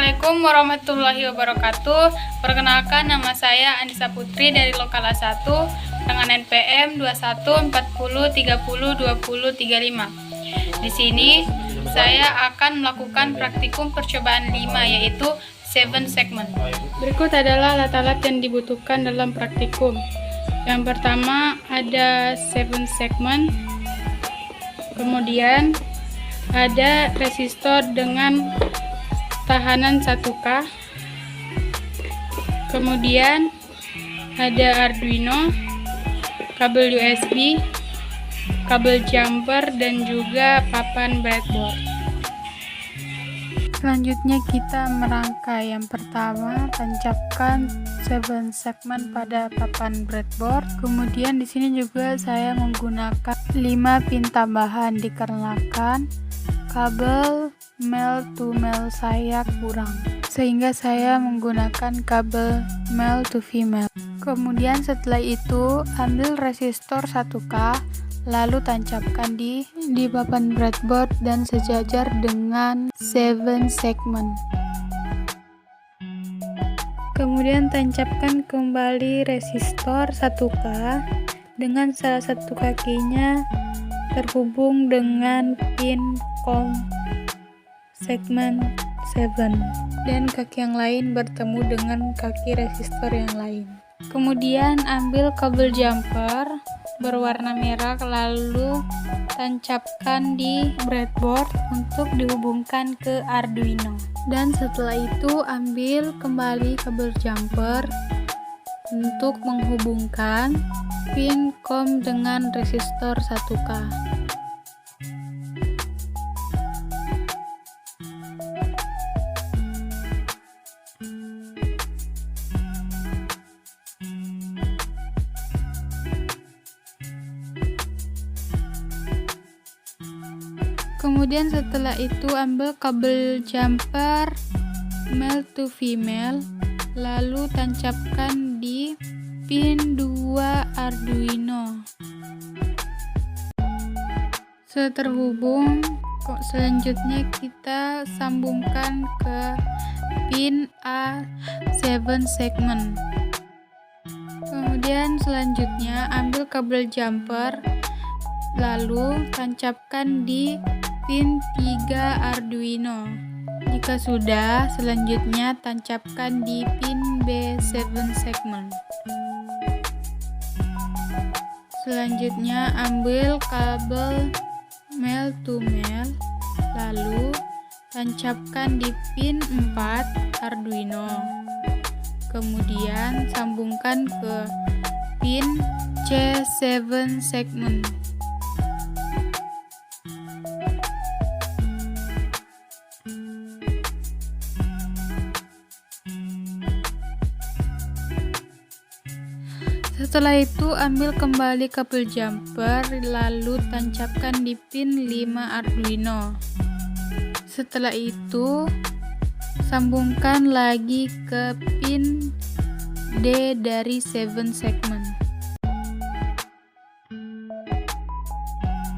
Assalamualaikum warahmatullahi wabarakatuh. Perkenalkan, nama saya Anissa Putri dari Lokal A1 dengan NPM 2140302035. Di sini saya akan melakukan praktikum percobaan 5, yaitu 7 segment. Berikut adalah alat-alat yang dibutuhkan dalam praktikum. Yang pertama ada 7 segment. Kemudian ada resistor dengan tahanan 1K. Kemudian ada Arduino, kabel USB, kabel jumper, dan juga papan breadboard. Selanjutnya kita merangkai. Yang pertama, tancapkan 7 segmen pada papan breadboard. Kemudian di sini juga saya menggunakan 5 pin tambahan dikarenakan kabel male to male saya kurang, sehingga saya menggunakan kabel male to female. Kemudian setelah itu ambil resistor 1K, lalu tancapkan di papan breadboard dan sejajar dengan 7 segmen. Kemudian tancapkan kembali resistor 1K dengan salah satu kakinya terhubung dengan pin COM segmen 7 dan kaki yang lain bertemu dengan kaki resistor yang lain. Kemudian ambil kabel jumper berwarna merah, lalu tancapkan di breadboard untuk dihubungkan ke Arduino. Dan setelah itu ambil kembali kabel jumper untuk menghubungkan pin COM dengan resistor 1K. Kemudian setelah itu ambil kabel jumper male to female, lalu tancapkan di pin 2 Arduino. Setelah terhubung, selanjutnya kita sambungkan ke pin A7 segmen. Kemudian selanjutnya ambil kabel jumper, lalu tancapkan di pin 3 Arduino. Jika sudah, selanjutnya tancapkan di pin B7 segmen. Selanjutnya ambil kabel male to male, lalu tancapkan di pin 4 Arduino. Kemudian sambungkan ke pin C7 segmen. Setelah itu ambil kembali kabel jumper, lalu tancapkan di pin 5 Arduino. Setelah itu sambungkan lagi ke pin D dari 7 segmen.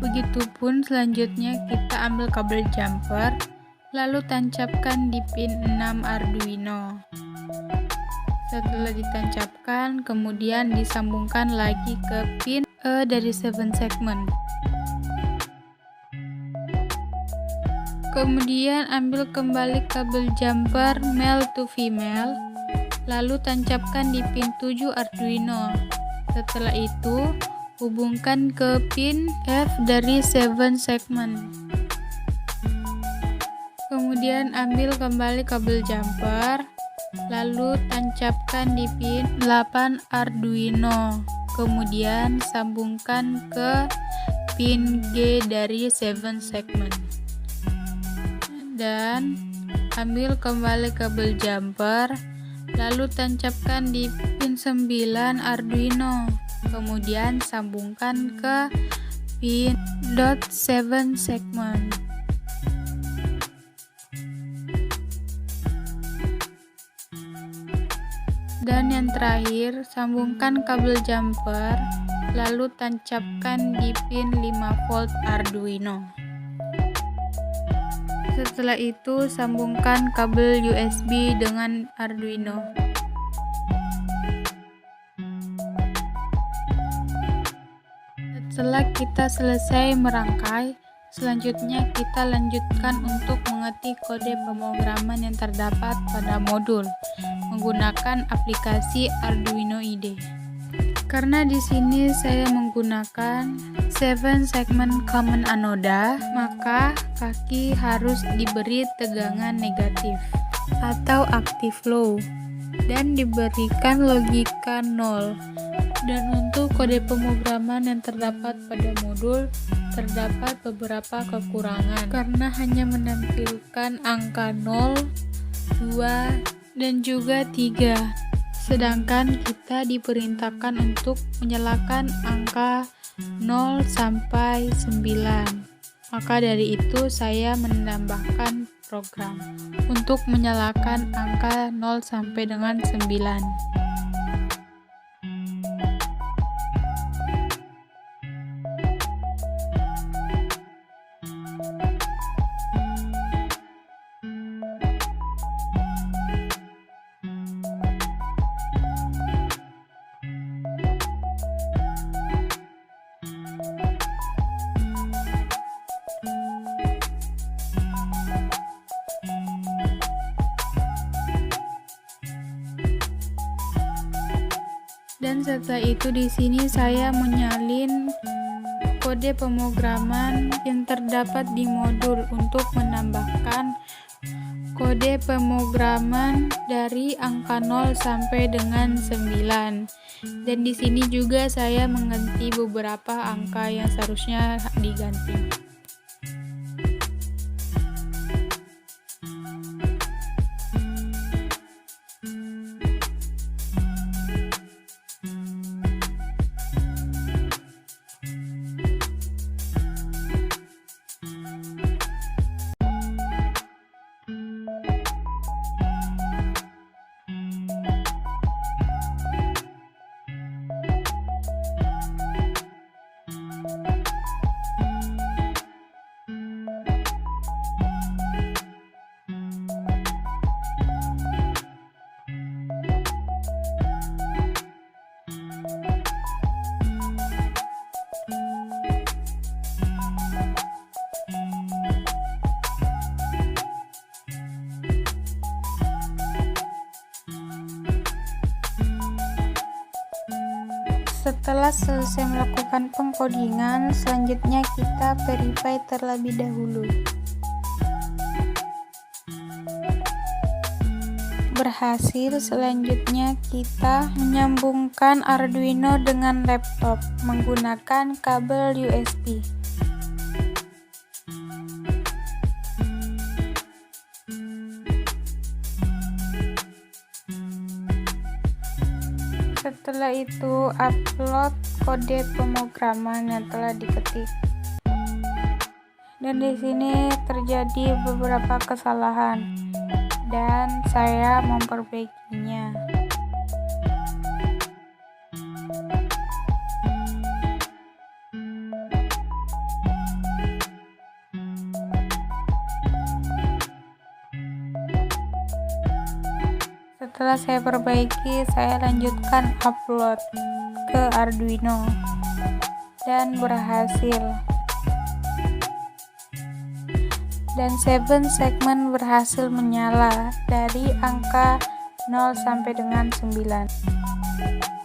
Begitupun selanjutnya kita ambil kabel jumper, lalu tancapkan di pin 6 Arduino. Setelah ditancapkan, kemudian disambungkan lagi ke pin E dari 7 segmen. Kemudian ambil kembali kabel jumper male to female, lalu tancapkan di pin 7 Arduino. Setelah itu hubungkan ke pin F dari 7 segmen. Kemudian ambil kembali kabel jumper, lalu tancapkan di pin 8 Arduino. Kemudian sambungkan ke pin G dari 7 segmen. Dan ambil kembali kabel jumper, lalu tancapkan di pin 9 Arduino. Kemudian sambungkan ke pin .7 segmen. Dan yang terakhir, sambungkan kabel jumper, lalu tancapkan di pin 5 volt Arduino. Setelah itu, sambungkan kabel USB dengan Arduino. Setelah kita selesai merangkai, selanjutnya kita lanjutkan untuk mengetik kode pemrograman yang terdapat pada modul menggunakan aplikasi Arduino IDE. Karena di sini saya menggunakan 7 segment common anoda, maka kaki harus diberi tegangan negatif atau active low dan diberikan logika 0. Dan untuk kode pemrograman yang terdapat pada modul, terdapat beberapa kekurangan karena hanya menampilkan angka 0, 2, dan juga 3. Sedangkan kita diperintahkan untuk menyalakan angka 0 sampai 9. Maka dari itu saya menambahkan program untuk menyalakan angka 0 sampai dengan 9. Dan setelah itu di sini saya menyalin kode pemrograman yang terdapat di modul untuk menambahkan kode pemrograman dari angka 0 sampai dengan 9. Dan di sini juga saya mengganti beberapa angka yang seharusnya diganti. Setelah selesai melakukan pengkodingan, selanjutnya kita verify terlebih dahulu. Berhasil, selanjutnya kita menyambungkan Arduino dengan laptop menggunakan kabel USB. Setelah itu, upload kode pemrograman yang telah diketik. Dan di sini terjadi beberapa kesalahan dan saya memperbaikinya. Setelah saya perbaiki, saya lanjutkan upload ke Arduino dan berhasil. Dan 7 segmen berhasil menyala dari angka 0 sampai dengan 9.